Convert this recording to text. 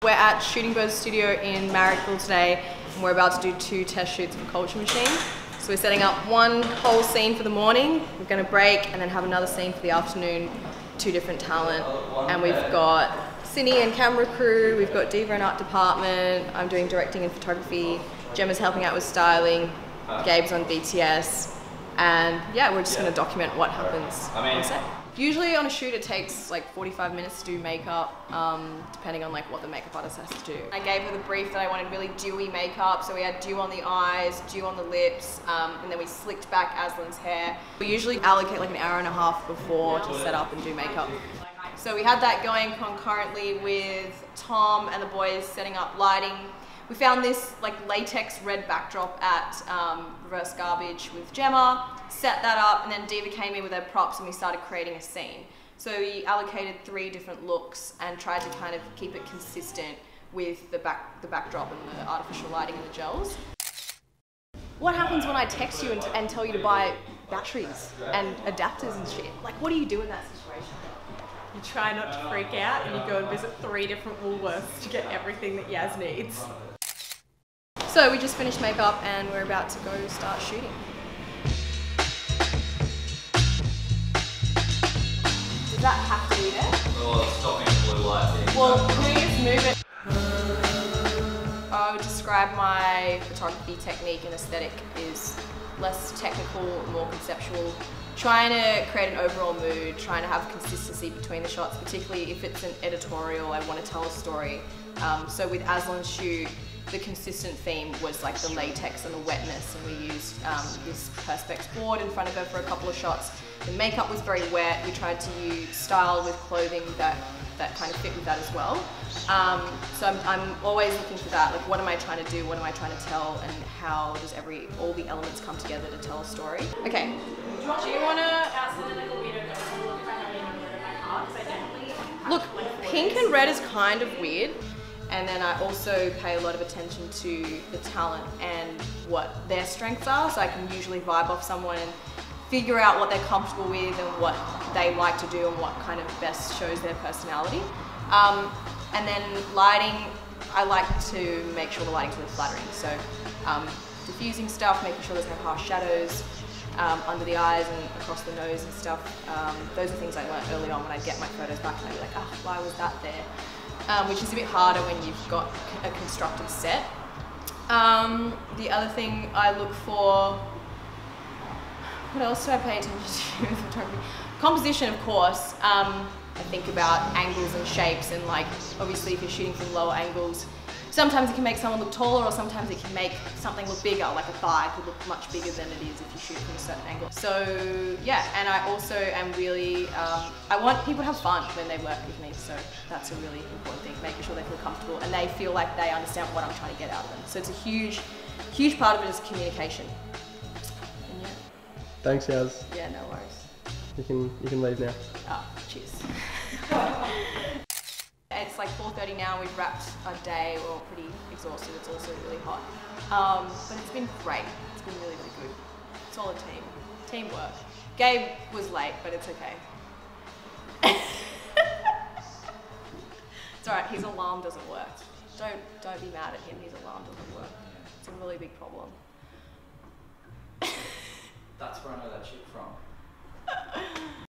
We're at Shooting Birds Studio in Marrickville today, and we're about to do 2 test shoots for Culture Machine. So we're setting up one whole scene for the morning, we're going to break, and then have another scene for the afternoon, 2 different talent. And we've got cine and camera crew, we've got Diva and art department, I'm doing directing and photography, Gemma's helping out with styling, Gabe's on BTS, and yeah, we're just going to document what happens on set. Usually on a shoot it takes like 45 minutes to do makeup, depending on like what the makeup artist has to do. I gave her the brief that I wanted really dewy makeup, so we had dew on the eyes, dew on the lips, and then we slicked back Aslan's hair. We usually allocate like an hour and a half before to set up and do makeup. So we had that going concurrently with Tom and the boys setting up lighting. We found this like latex red backdrop at Reverse Garbage with Gemma, set that up, and then Diva came in with her props and we started creating a scene. So we allocated 3 different looks and tried to kind of keep it consistent with the backdrop and the artificial lighting and the gels. What happens when I text you and tell you to buy batteries and adapters and shit? Like, what do you do in that situation? You try not to freak out and you go and visit 3 different Woolworths to get everything that Yaz needs. So we just finished makeup and we're about to go start shooting. Does that have to be there? Well, it's stopping blue light thing. Well, can we just move it? I would describe my photography technique and aesthetic is less technical, more conceptual. Trying to create an overall mood, trying to have consistency between the shots, particularly if it's an editorial, I want to tell a story. So with Aslan's shoot, the consistent theme was like the latex and the wetness, and we used this Perspex board in front of her for a couple of shots. The makeup was very wet. We tried to use style with clothing that kind of fit with that as well. So I'm always looking for that, like what am I trying to do, what am I trying to tell, and how does all the elements come together to tell a story. Okay. Do you want to look, pink and red is kind of weird, and then I also pay a lot of attention to the talent and what their strengths are, so I can usually vibe off someone and figure out what they're comfortable with and what they like to do and what kind of best shows their personality. And then lighting, I like to make sure the lighting's really flattering, so diffusing stuff, making sure there's no harsh shadows under the eyes and across the nose and stuff. Those are things I learned early on when I get my photos back and I'd be like, oh, why was that there? Which is a bit harder when you've got a constructed set. The other thing I look for, what else do I pay attention to with photography? Composition, of course. I think about angles and shapes, and like obviously if you're shooting from lower angles, sometimes it can make someone look taller, or sometimes it can make something look bigger, like a thigh could look much bigger than it is if you shoot from a certain angle. So yeah, and I also am really, I want people to have fun when they work with me, so that's a really important thing, making sure they feel comfortable and they feel like they understand what I'm trying to get out of them. So it's a huge part of it is communication. And yeah. Thanks, Yaz. Yeah, no worries. You can leave now. Oh, cheers. It's like 4:30 now, we've wrapped our day, we're all pretty exhausted, it's also really hot. But it's been great, it's been really, really good. Solid teamwork. Gabe was late, but it's okay. It's alright, his alarm doesn't work. Don't be mad at him, his alarm doesn't work. It's a really big problem. That's where I know that shit from.